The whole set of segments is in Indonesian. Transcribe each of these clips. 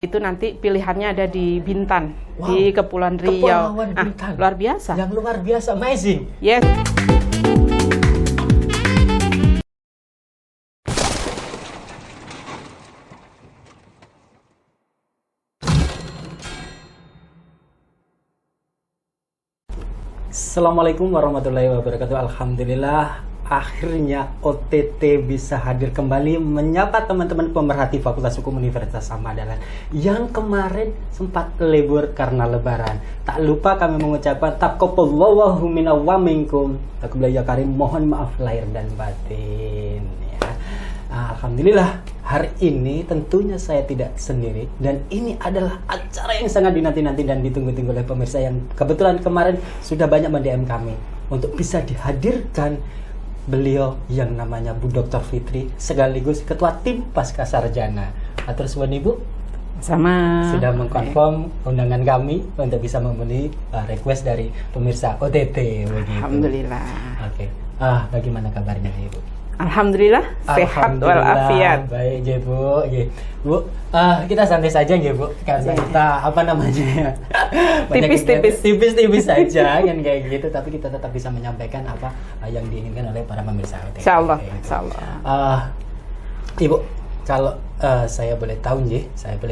Itu nanti pilihannya ada di Bintan, di Kepulauan Riau. Bintan. Luar biasa. Yang luar biasa, amazing. Yes. Assalamualaikum warahmatullahi wabarakatuh. Alhamdulillah, akhirnya OTT bisa hadir kembali menyapa teman-teman pemerhati Fakultas Hukum Universitas Samarinda yang kemarin sempat libur karena lebaran. Tak lupa kami mengucapkan taqabbalallahu minna wa minkum. Taqabbal karim, mohon maaf lahir dan batin ya. Alhamdulillah, hari ini tentunya saya tidak sendiri dan ini adalah acara yang sangat dinanti-nanti dan ditunggu-tunggu oleh pemirsa yang kebetulan kemarin sudah banyak mendm kami untuk bisa dihadirkan beliau yang namanya Bu Dr. Fitri sekaligus Ketua Tim Pasca Sarjana. Atur suwun Ibu Sama. sudah mengkonfirm undangan kami untuk bisa memenuhi request dari pemirsa OTT begitu. Alhamdulillah. Oke. Bagaimana kabarnya Ibu? Alhamdulillah, sehat walafiat. Baik, ya Bu. Ya. Bu, kita santai saja ya Bu. Karena kita apa namanya? Tipis-tipis saja kan kayak gitu, tapi kita tetap bisa menyampaikan apa yang diinginkan oleh para pemirsa. Insyaallah, gitu. insyaallah. Ibu, kalau saya boleh tahu nggih, 1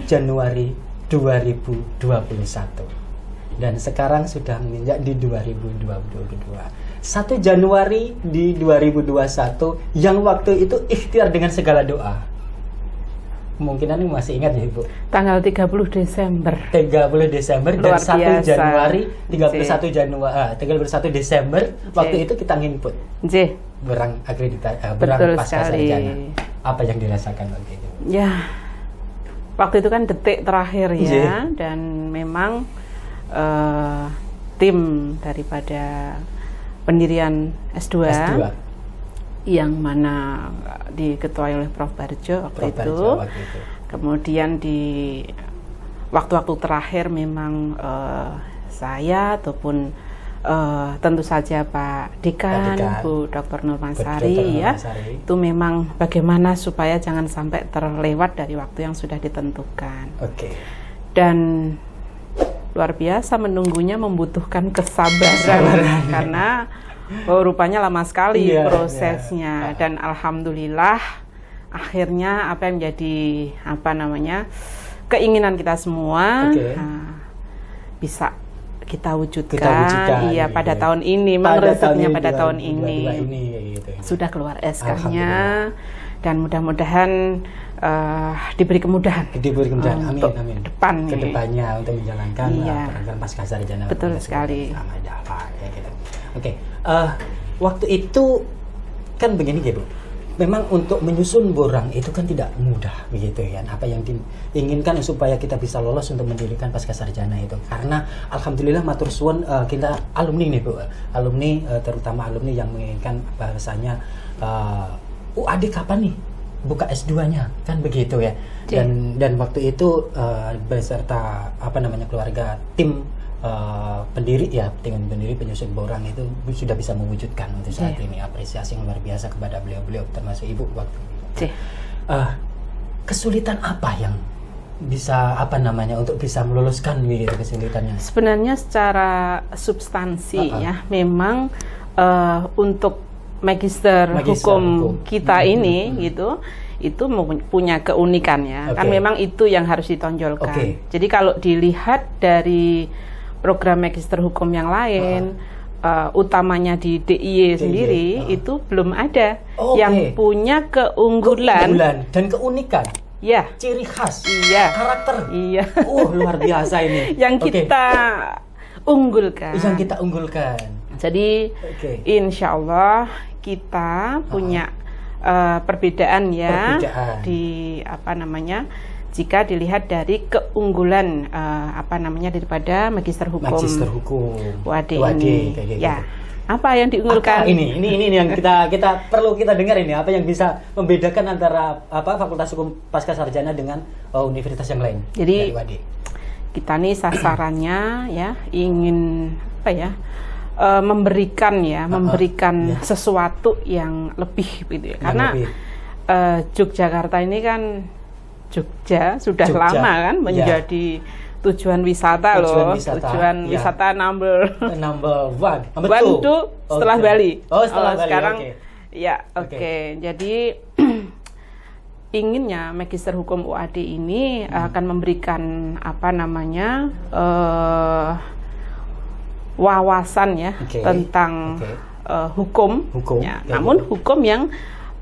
Januari 2021 dan sekarang sudah menginjak di 2022. 1 Januari di 2021 yang waktu itu ikhtiar dengan segala doa. Kemungkinan ini masih ingat ya Ibu? Tanggal 30 Desember. 30 Desember Luar dan 1 biasa. Januari, 31 Desember waktu itu kita nginput. Berang akreditasi, berang pasca sarjana. Apa yang dirasakan waktu itu? Ya, waktu itu kan detik terakhir ya, dan memang tim daripada pendirian S2 yang mana diketuai oleh Prof. Barjo waktu itu. Kemudian di waktu-waktu terakhir memang saya ataupun tentu saja Pak Dekan, Bu Dr. Nurmansari ya, itu memang bagaimana supaya jangan sampai terlewat dari waktu yang sudah ditentukan. Dan luar biasa menunggunya membutuhkan kesabaran karena rupanya lama sekali prosesnya. Dan alhamdulillah akhirnya apa yang menjadi keinginan kita semua bisa kita wujudkan. Iya, pada tahun ini memang rezekinya pada tahun ini sudah keluar SK-nya dan mudah-mudahan diberi kemudahan. Amin, untuk amin. Kedepannya untuk menjalankan program pasca sarjana. Betul sekali. Waktu itu kan begini ya Bu. Memang untuk menyusun borang itu kan tidak mudah begitu ya. Apa yang diinginkan supaya kita bisa lolos untuk mendirikan pasca sarjana itu. Karena alhamdulillah matur suwun kita alumni nih Bu. Terutama alumni yang menginginkan bahasanya adik kapan nih buka S2-nya kan begitu ya. Dan waktu itu beserta keluarga tim pendiri penyusun borang itu sudah bisa mewujudkan untuk saat ini. Apresiasi yang luar biasa kepada beliau termasuk Ibu waktu itu. Kesulitan apa yang bisa untuk bisa meluluskan begitu kesulitannya? Sebenarnya secara substansi ya memang untuk magister hukum kita ini gitu itu punya keunikannya. Kan memang itu yang harus ditonjolkan. Jadi kalau dilihat dari program magister hukum yang lain, utamanya di DIY sendiri itu belum ada yang punya keunggulan dan keunikan. Ya, ciri khas, karakter. Luar biasa ini. Yang kita unggulkan. Jadi insya Allah kita punya perbedaan di jika dilihat dari keunggulan daripada magister hukum WAD ini. Ya. Apa yang diunggulkan? Ini yang kita perlu kita dengar ini. Apa yang bisa membedakan antara Fakultas Hukum Pasca Sarjana dengan universitas yang lain? Jadi kita nih sasarannya ya ingin memberikan sesuatu yang lebih gitu ya. Karena Yogyakarta ini kan Jogja sudah lama kan menjadi tujuan wisata tujuan wisata number one setelah Bali. Setelah Bali. Sekarang jadi inginnya Magister Hukum UAD ini akan memberikan wawasan ya tentang hukum. Namun hukum yang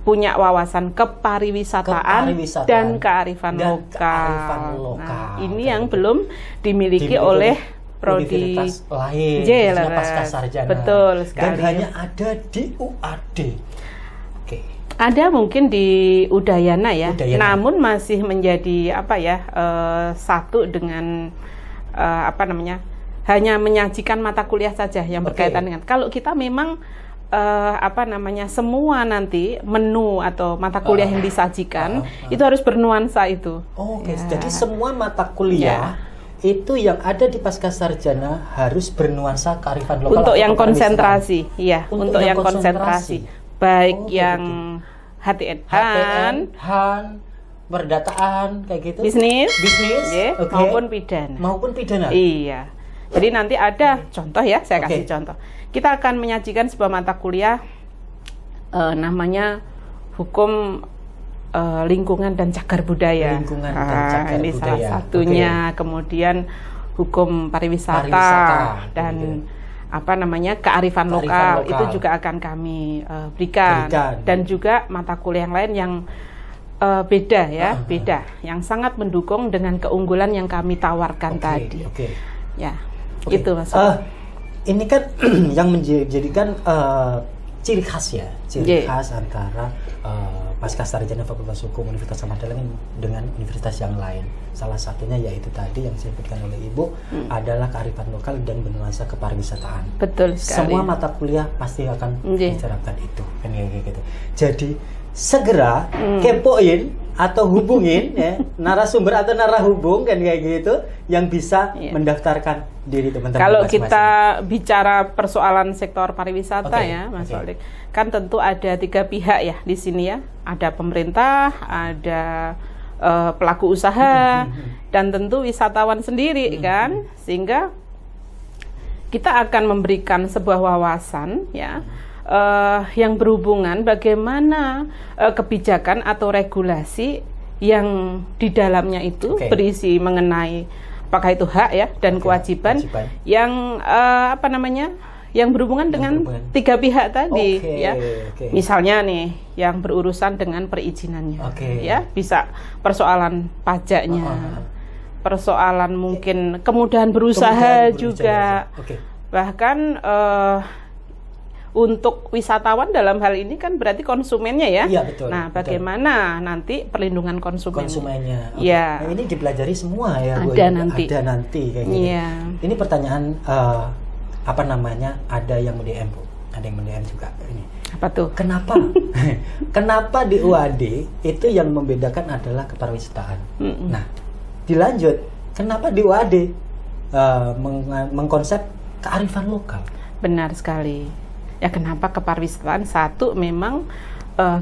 punya wawasan kepariwisataan dan kearifan lokal. Nah, ini yang belum dimiliki oleh prodi lain, Pascasarjana. Betul sekali. Dan hanya ada di UAD. Ada mungkin di Udayana ya, namun masih menjadi satu dengan hanya menyajikan mata kuliah saja yang berkaitan dengan. Kalau kita memang semua nanti menu atau mata kuliah yang disajikan itu harus bernuansa itu. Jadi semua mata kuliah itu yang ada di Pascasarjana harus bernuansa kearifan lokal. Untuk yang konsentrasi, untuk yang konsentrasi, baik yang HTN, perdataan kayak gitu. Bisnis, maupun pidana. Iya. Jadi nanti ada contoh ya, saya kasih contoh. Kita akan menyajikan sebuah mata kuliah namanya Hukum Lingkungan dan Cagar Budaya. Ini salah satunya. Kemudian Hukum Pariwisata dan kearifan lokal itu juga akan kami berikan. Dan juga mata kuliah yang lain yang beda, yang sangat mendukung dengan keunggulan yang kami tawarkan tadi. Itu Mas. Ini kan yang menjadikan ciri khas antara Pascasarjana Fakultas Hukum Universitas Samadelang dengan universitas yang lain. Salah satunya yaitu tadi yang disebutkan oleh Ibu adalah kearifan lokal dan bernuansa kepariwisataan. Betul sekali. Semua mata kuliah pasti akan bicarakan itu, kan kayak gitu. Jadi segera kepoin atau hubungin narasumber atau narahubung kan kayak gitu yang bisa mendaftarkan diri teman-teman. Kalau kita bicara persoalan sektor pariwisata Mas Waldik, kan tentu ada 3 pihak ya di sini ya. Ada pemerintah, ada pelaku usaha, dan tentu wisatawan sendiri kan. Sehingga kita akan memberikan sebuah wawasan yang berhubungan bagaimana kebijakan atau regulasi yang di dalamnya itu berisi mengenai apakah itu hak dan kewajiban yang yang berhubungan dengan 3 pihak tadi Misalnya nih yang berurusan dengan perizinannya bisa persoalan pajaknya, persoalan mungkin kemudahan berusaha juga. Bahkan untuk wisatawan dalam hal ini kan berarti konsumennya ya. Iya, betul. Nah, bagaimana nanti perlindungan konsumennya? Nah, ini dipelajari semua ya, Bu. Ada nanti kayak gitu. Ini pertanyaan ada yang DM, Bu. Ada yang DM juga ini. Apa tuh? Kenapa? Kenapa di UAD itu yang membedakan adalah kepariwisataan? Nah, dilanjut, kenapa di UAD mengkonsep kearifan lokal? Benar sekali. Ya kenapa kepariwisataan? Satu, memang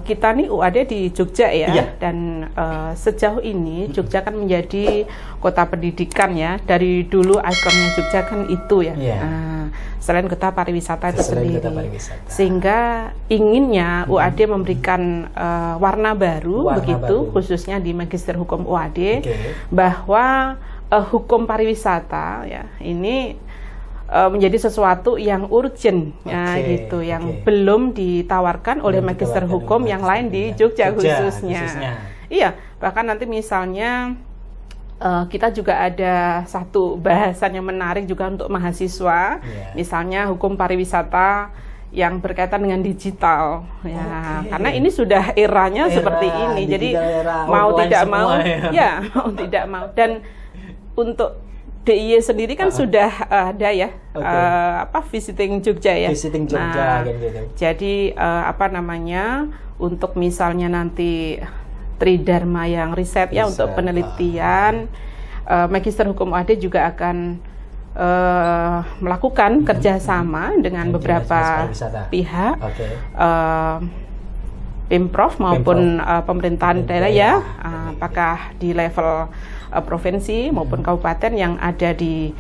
kita nih UAD di Jogja ya, dan sejauh ini Jogja kan menjadi kota pendidikan ya. Dari dulu ikonnya Jogja kan itu ya. Selain kota pariwisata itu sendiri. Sehingga inginnya UAD memberikan warna baru khususnya di Magister Hukum UAD bahwa hukum pariwisata ya ini menjadi sesuatu yang urgent yang belum ditawarkan oleh Magister Hukum yang lain di Jogja khususnya. Iya, bahkan nanti misalnya kita juga ada satu bahasan yang menarik juga untuk mahasiswa, misalnya hukum pariwisata yang berkaitan dengan digital karena ini sudah eranya seperti ini, jadi mau tidak mau mau tidak mau. Dan untuk DIY sendiri kan sudah ada ya visiting Jogja ya. Visiting Jogja gitu. Jadi untuk misalnya nanti Tridharma yang riset untuk penelitian, Magister Hukum UAD juga akan melakukan kerjasama dengan beberapa pihak Pemprov maupun pemerintahan daerah ya, apakah di level provinsi maupun kabupaten yang ada di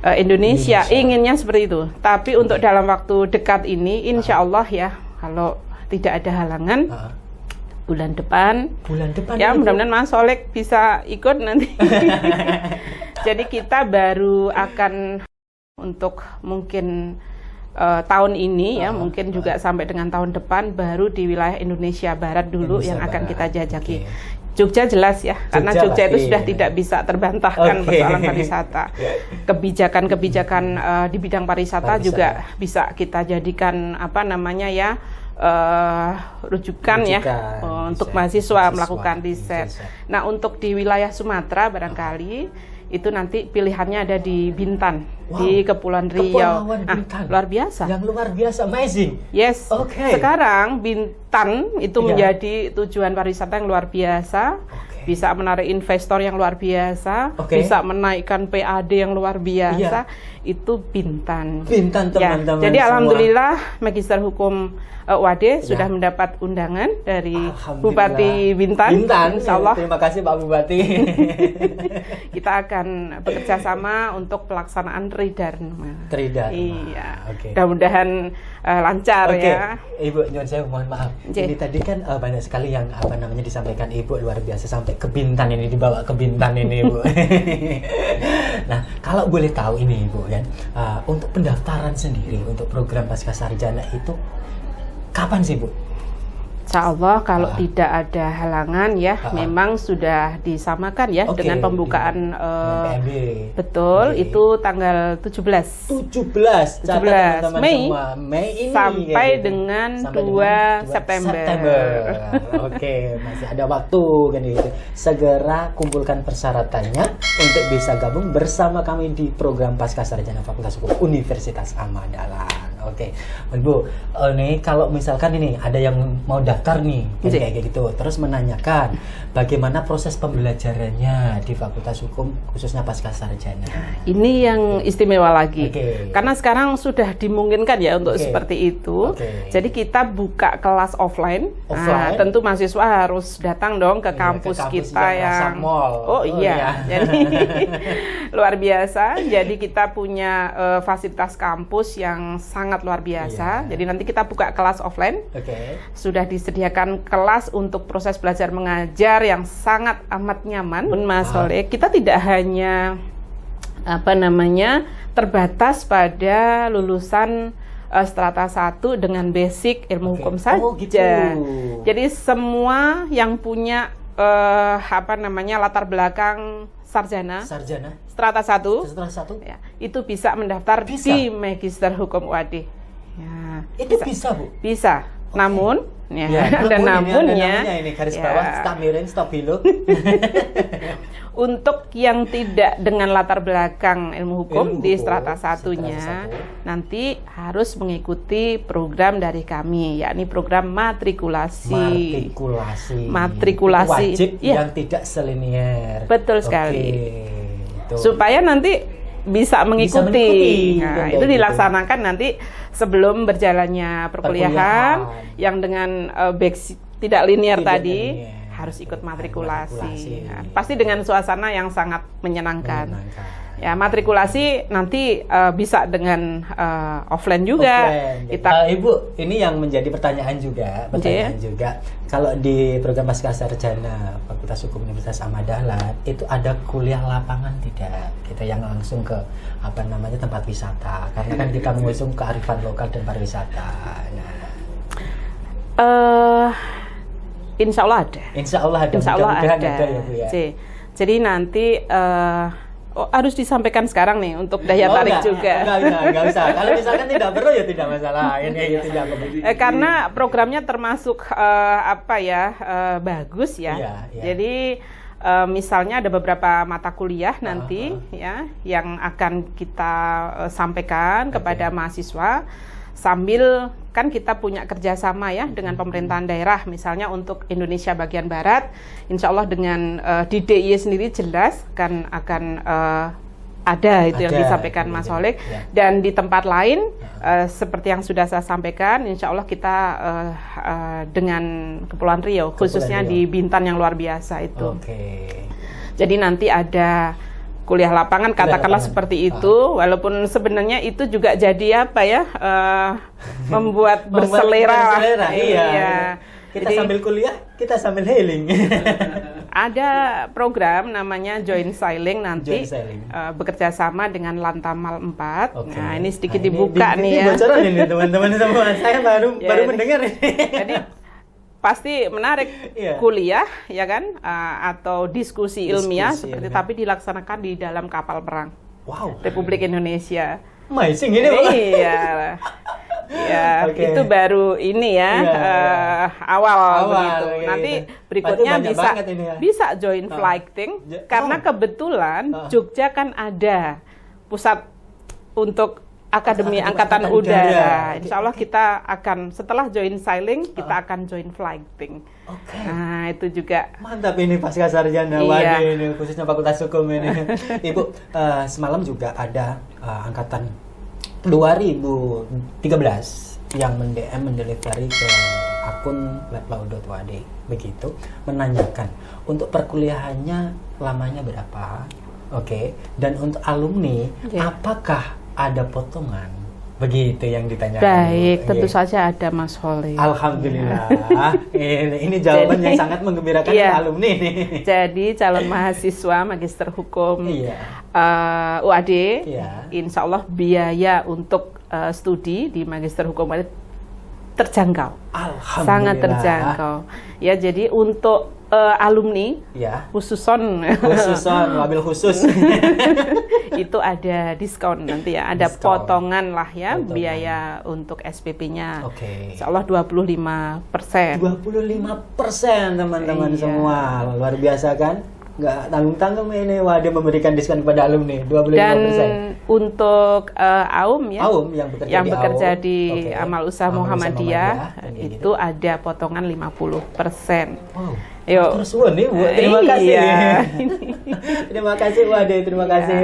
Indonesia inginnya seperti itu. Tapi untuk dalam waktu dekat ini, insya Allah ya, kalau tidak ada halangan, bulan depan ya mudah-mudahan Mas Solek bisa ikut nanti. Jadi kita baru akan untuk mungkin tahun ini ya, mungkin juga sampai dengan tahun depan baru di wilayah Indonesia Barat dulu yang akan kita jajaki. Jogja jelas ya, karena Jogja itu sudah tidak bisa terbantahkan persoalan pariwisata. Kebijakan-kebijakan di bidang pariwisata juga bisa kita jadikan apa namanya ya, rujukan ya untuk mahasiswa melakukan riset. Nah, untuk di wilayah Sumatera barangkali itu nanti pilihannya ada di Bintan, di Kepulauan Riau. Luar biasa. Yang luar biasa, amazing. Yes. Sekarang Bintan itu menjadi tujuan pariwisata yang luar biasa. Bisa menarik investor yang luar biasa, bisa menaikkan PAD yang luar biasa. Itu Bintan. Teman-teman. Ya, jadi alhamdulillah Magister Hukum UAD sudah mendapat undangan dari Bupati Bintan. Insyaallah. Terima kasih Pak Bupati. Kita akan bekerja sama untuk pelaksanaan Tridharma. Iya. Mudah-mudahan lancar ya. Ibu, nyuwun saya mohon maaf. Ini tadi kan banyak sekali yang disampaikan Ibu, luar biasa, sampai ke Bintan ini, dibawa ke Bintan ini Ibu. Nah, kalau boleh tahu ini Ibu kan, untuk pendaftaran sendiri untuk program Pascasarjana itu kapan sih Bu? Insya Allah kalau tidak ada halangan ya, memang sudah disamakan ya dengan pembukaan PMB. Betul, itu tanggal 17 Mei ini sampai dengan 2 September. Masih ada waktu kan itu. Segera kumpulkan persyaratannya untuk bisa gabung bersama kami di program Pascasarjana Fakultas Hukum Universitas Ahmad Dahlan. Bu, nih kalau misalkan ini ada yang mau daftar nih kayak gitu, terus menanyakan bagaimana proses pembelajarannya di Fakultas Hukum khususnya Pascasarjana. Ini yang istimewa lagi, karena sekarang sudah dimungkinkan ya untuk seperti itu. Jadi kita buka kelas offline. Nah, tentu mahasiswa harus datang dong ke kampus kita yang jadi luar biasa. Jadi kita punya fasilitas kampus yang sangat luar biasa. Jadi nanti kita buka kelas offline. Sudah disediakan kelas untuk proses belajar mengajar yang sangat amat nyaman. Mas Solek, kita tidak hanya terbatas pada lulusan strata 1 dengan basic ilmu hukum saja. Jadi semua yang punya latar belakang sarjana strata 1 ya, itu bisa mendaftar di Magister Hukum UAD. Ya, itu bisa Bu? Bisa. Namun ada namunnya ini garis bawah, stop miring, stop below. Untuk yang tidak dengan latar belakang ilmu hukum di strata 1-nya nanti harus mengikuti program dari kami, yakni program matrikulasi. Wajib yang tidak selinier. Betul sekali. Supaya nanti bisa mengikuti. Nah, itu dilaksanakan nanti sebelum berjalannya perkuliahan yang dengan basic tidak linear tadi. Harus ikut matrikulasi. Nah, pasti dengan suasana yang sangat menyenangkan. Ya, matrikulasi nanti bisa dengan offline juga. Ibu, ini yang menjadi pertanyaan juga. Kalau di program Pascasarjana Fakultas Hukum Universitas Ahmad Dahlan itu ada kuliah lapangan tidak? Kita yang langsung ke tempat wisata. Karena kan kita mengusung kearifan lokal dan pariwisata. Insya Allah ada. Insya Allah ada ya Bu ya. Jadi nanti harus disampaikan sekarang nih untuk daya tarik juga. Enggak usah. Kalau misalkan tidak perlu ya tidak masalah. Karena programnya termasuk bagus ya. Jadi misalnya ada beberapa mata kuliah nanti ya yang akan kita sampaikan kepada mahasiswa. Sambil kan kita punya kerjasama ya dengan pemerintahan daerah, misalnya untuk Indonesia bagian Barat, insya Allah dengan di DIY sendiri jelas kan akan ada itu yang disampaikan Mas gitu. Holik. Dan di tempat lain seperti yang sudah saya sampaikan, insya Allah kita dengan Kepulauan Riau, khususnya di Bintan yang luar biasa itu. Jadi nanti ada kuliah lapangan, katakanlah seperti itu, walaupun sebenarnya itu juga jadi apa ya, membuat berselera. Iya. Kita jadi, sambil kuliah, kita sambil healing. Ada program namanya Joint Sailing nanti, bekerja sama dengan Lantamal 4. Nah, ini sedikit dibuka nih ya. Bocoran ini teman-teman semua. Saya baru mendengar ini. Jadi pasti menarik kuliah ya kan, atau diskusi ilmiah seperti tapi dilaksanakan di dalam kapal perang. Republik Indonesia. Amazing ini, Pak. Iya. Ya, itu baru ini ya, awal begitu. Nanti berikutnya bisa join flighting karena kebetulan Jogja kan ada pusat untuk Akademi Angkatan Udara. Insya Allah kita akan setelah join sailing kita akan join flighting. Nah itu juga mantap ini pasca sarjana Wade ini khususnya Fakultas Hukum ini. Ibu semalam juga ada angkatan 2013 yang mendelivery ke akun leplaudo.wade begitu menanyakan untuk perkuliahannya lamanya berapa, dan untuk alumni apakah ada potongan, begitu yang ditanyakan. Baik, tentu saja ada Mas Holik. Alhamdulillah. ini jawaban yang sangat menggembirakan alumni nih. Jadi calon mahasiswa Magister Hukum UAD, insya Allah biaya untuk studi di Magister Hukum UAD terjangkau, sangat terjangkau. Ya, jadi untuk alumni, khususon wabil khusus itu ada diskon nanti ya, ada potongan lah ya, biaya untuk SPP-nya. Insya Allah 25%. 25% teman-teman semua, luar biasa kan? Nggak tanggung-tanggung ini Wade memberikan diskon kepada alumni 25%. Dan untuk AUM ya, yang bekerja di Amal Usaha Muhammadiyah itu ada potongan 50%. Yuk. Terus nih Bu, terima kasih. Terima kasih Wade, terima kasih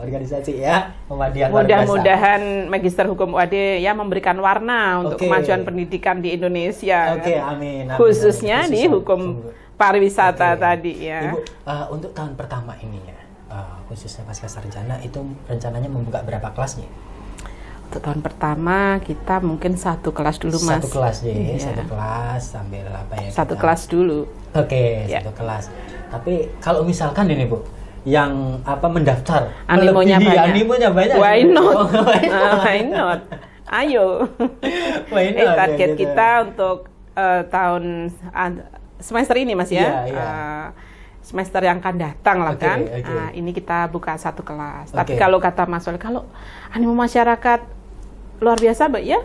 organisasi ya Muhammadiyah. Mudah-mudahan Magister Hukum UAD ya memberikan warna untuk kemajuan pendidikan di Indonesia. Amin. Khususnya di hukum pariwisata tadi ya. Ibu, untuk tahun pertama ini ya, khususnya pasca sarjana itu rencananya membuka berapa kelasnya? Untuk tahun pertama kita mungkin satu kelas dulu Mas. Satu kelas satu kelas sambil apa ya? Satu kelas dulu. Satu kelas. Tapi kalau misalkan ini Bu, yang mendaftar animonya banyak. Why not? Why not? Ayo. Target kita untuk tahun semester ini Mas ya. Semester yang akan datang lah kan. Ini kita buka satu kelas. Tapi kalau kata Mas Wali, kalau animo masyarakat luar biasa Mbak ya,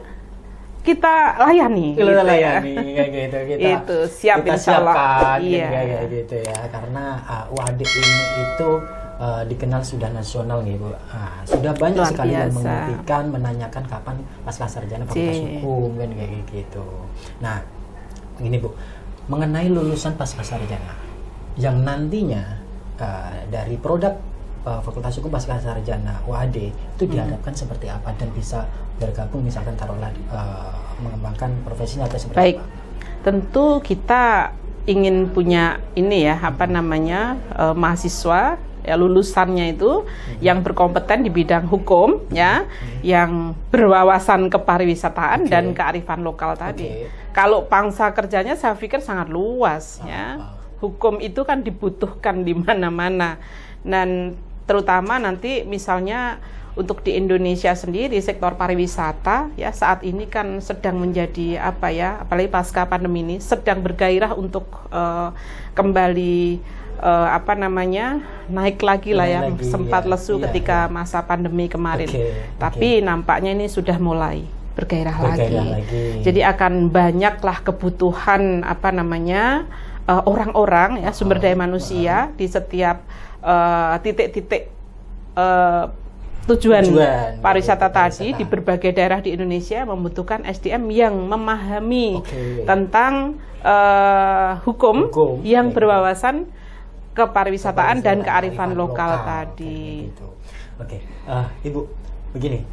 kita layani. Kita layani kayak gitu. Itu siap insyaallah. Kayak gitu ya. Karena UAD ini itu dikenal sudah nasional nih Bu. Sudah banyak luar sekali yang menghentikan, menanyakan kapan pasca sarjana Fakultas Hukum kan kayak gitu. Nah, ini Bu, mengenai lulusan pasca sarjana yang nantinya dari produk Fakultas Hukum pasca sarjana UAD itu diharapkan seperti apa dan bisa bergabung misalkan taruhlah mengembangkan profesinya atau seperti apa? Tentu kita ingin punya ini ya mahasiswa ya lulusannya itu yang berkompeten di bidang hukum ya, yang berwawasan kepariwisataan dan kearifan lokal tadi. Kalau pangsa kerjanya saya pikir sangat luas ya. Hukum itu kan dibutuhkan di mana-mana, dan terutama nanti misalnya untuk di Indonesia sendiri sektor pariwisata ya saat ini kan sedang menjadi apalagi pasca pandemi ini sedang bergairah untuk kembali naik lagi lah ya, sempat lesu ketika masa pandemi kemarin. Tapi nampaknya ini sudah mulai bergairah lagi. Jadi akan banyaklah kebutuhan orang-orang ya, sumber daya manusia di setiap titik-titik tujuan pariwisata tadi di berbagai daerah di Indonesia membutuhkan SDM yang memahami tentang hukum yang berwawasan kepariwisataan dan kearifan lokal tadi. Gitu. Oke, Ibu, begini,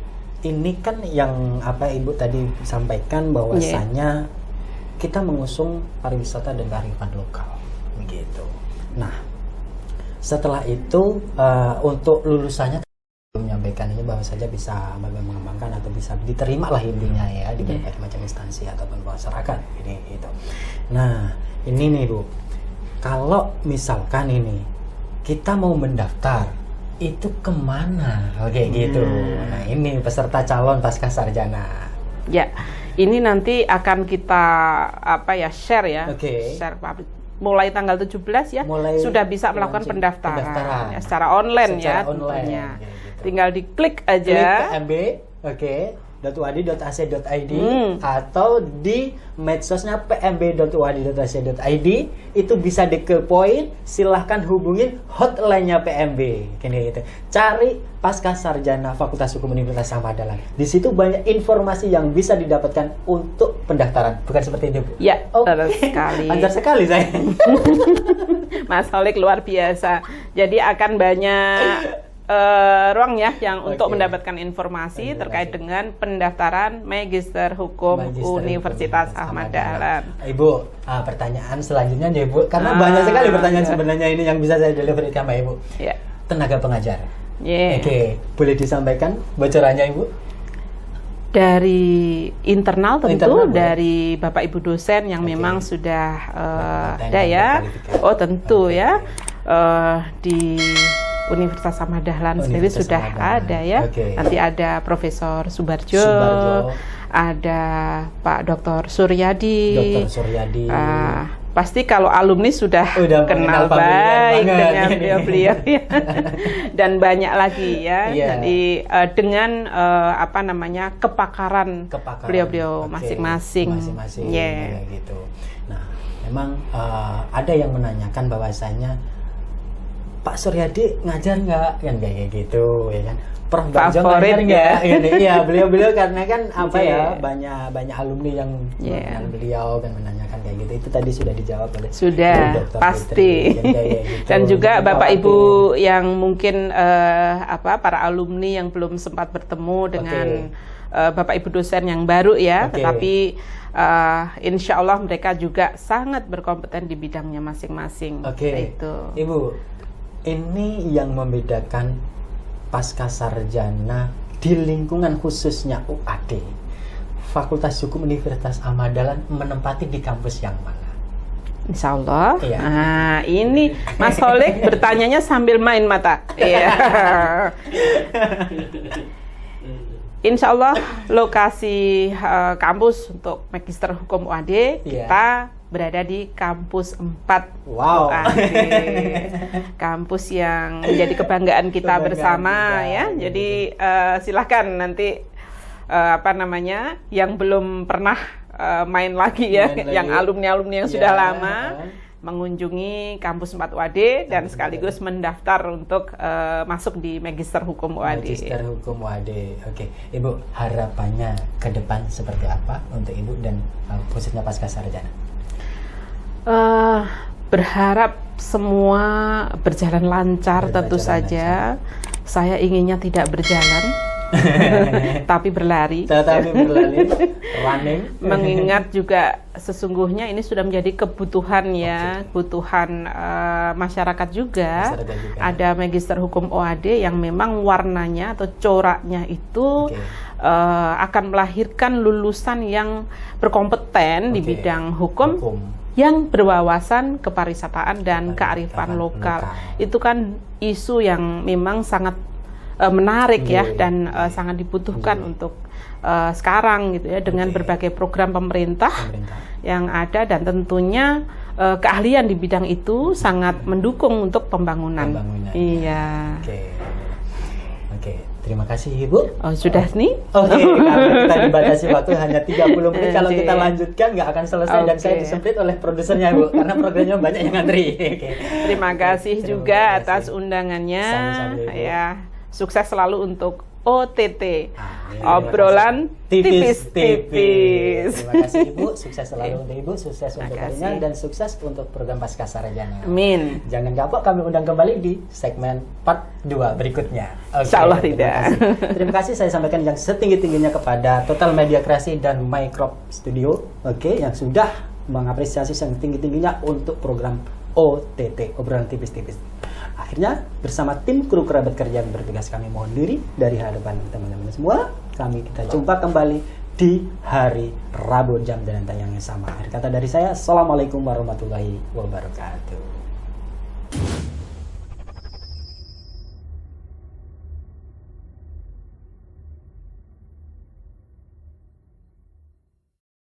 ini kan yang apa Ibu tadi sampaikan bahwasanya kita mengusung pariwisata dan kearifan lokal, begitu. Nah, setelah itu untuk lulusannya menyampaikan ini bahwa saja bisa mengembangkan atau bisa diterima lah intinya ya di berbagai macam instansi ataupun masyarakat ini itu. Nah, ini nih Bu, kalau misalkan ini kita mau mendaftar itu kemana? Oke gitu. Nah ini peserta calon pasca sarjana. Ya, ini nanti akan kita share ya. Share mulai tanggal 17 ya. Sudah bisa melakukan pendaftaran. Ya, secara online ya tentunya. Gitu. Tinggal diklik aja. Klik PMB, .uad.ac.id atau di medsosnya pmb.uad.ac.id, itu bisa dikepoin, silahkan hubungin hotline-nya PMB gitu. Cari pasca sarjana Fakultas Hukum Universitas Ahmad Dahlan. Di situ banyak informasi yang bisa didapatkan untuk pendaftaran. Bukan seperti itu, Bu? Ya, betul sekali. Lancar sekali saya. Mas Holik luar biasa. Jadi akan banyak ruang ya yang untuk mendapatkan informasi terkait dengan pendaftaran Magister Hukum Universitas Ahmad Dahlan. Ibu, pertanyaan selanjutnya nih Bu, karena banyak sekali pertanyaan sebenarnya ini yang bisa saya delivery sama Ibu. Ya. Tenaga pengajar. Oke, boleh disampaikan bocorannya Ibu? Dari internal tentu, dari Bapak Ibu dosen yang memang sudah ada ya. Oh tentu ya, di Universitas Ahmad Dahlan sendiri sudah ada ya. Nanti ada Profesor Subarjo, ada Pak Dr. Suryadi. Pasti kalau alumni sudah kenal baik dengan beliau-beliau ya. Dan banyak lagi ya. Jadi dengan kepakaran beliau-beliau masing-masing. Gitu. Nah, memang ada yang menanyakan bahwasanya Pak Suryadi ngajar nggak, kan kayak gitu ya kan? Prof Barjo ngajar nggak? Iya, beliau karena kan banyak alumni yang mengenal beliau kan menanyakan kayak gitu. Itu tadi sudah dijawab oleh Dr. Pasti. Gitu. Dan juga Bapak Ibu yang mungkin para alumni yang belum sempat bertemu dengan Bapak Ibu dosen yang baru ya, tetapi insya Allah mereka juga sangat berkompeten di bidangnya masing-masing. Itu. Ibu, ini yang membedakan pasca sarjana di lingkungan khususnya UAD. Fakultas Hukum Universitas Ahmad Dahlan menempati di kampus yang mana? Insya Allah. Nah, ini Mas Holik bertanyanya sambil main mata. Insya Allah lokasi kampus untuk Magister Hukum UAD kita berada di kampus 4. Wow. Kampus yang menjadi kebanggaan kita bersama ya. Jadi silahkan nanti yang belum pernah main lagi ya, yang alumni-alumni yang sudah lama mengunjungi kampus 4 UAD dan sekaligus mendaftar untuk masuk di Magister Hukum UAD. Magister Hukum UAD. Oke, Ibu, harapannya ke depan seperti apa untuk Ibu dan khususnya pasca sarjana? Berharap semua berjalan lancar tentu saja. Saya inginnya tidak berjalan tapi berlari. Running. Mengingat juga sesungguhnya ini sudah menjadi kebutuhan ya, kebutuhan masyarakat juga. Ada Magister Hukum OAD yang memang warnanya atau coraknya itu akan melahirkan lulusan yang berkompeten di bidang hukum yang berwawasan kepariwisataan dan kearifan lokal. Itu kan isu yang memang sangat menarik ya dan sangat dibutuhkan untuk sekarang gitu ya, dengan berbagai program pemerintah yang ada, dan tentunya keahlian di bidang itu sangat mendukung untuk pembangunan. Iya. Oke, terima kasih Ibu. Oh, sudah nih? Oke, karena kita dibatasi waktu hanya 30 menit. Kalau kita lanjutkan nggak akan selesai dan saya disemprit oleh produsernya Bu, karena programnya banyak yang ngantri. Terima kasih juga atas undangannya. Ya, sukses selalu untuk OTT. Obrolan tipis-tipis. Terima kasih Ibu, sukses selalu untuk Ibu, sukses untuk kalian, dan sukses untuk program Pasca Sarjana. Amin. Jangan kapok, kami undang kembali di segmen part 2 berikutnya. Insya Allah tidak. Terima kasih saya sampaikan yang setinggi-tingginya kepada Total Media Kreasi dan Microp Studio, yang sudah mengapresiasi yang tinggi-tingginya untuk program OTT, obrolan tipis-tipis. Akhirnya bersama tim kru kerabat kerja yang bertugas, kami mohon diri dari hadapan teman-teman semua. Kita jumpa kembali di hari Rabu jam dan tayang yang sama. Akhir kata dari saya, Assalamualaikum warahmatullahi wabarakatuh.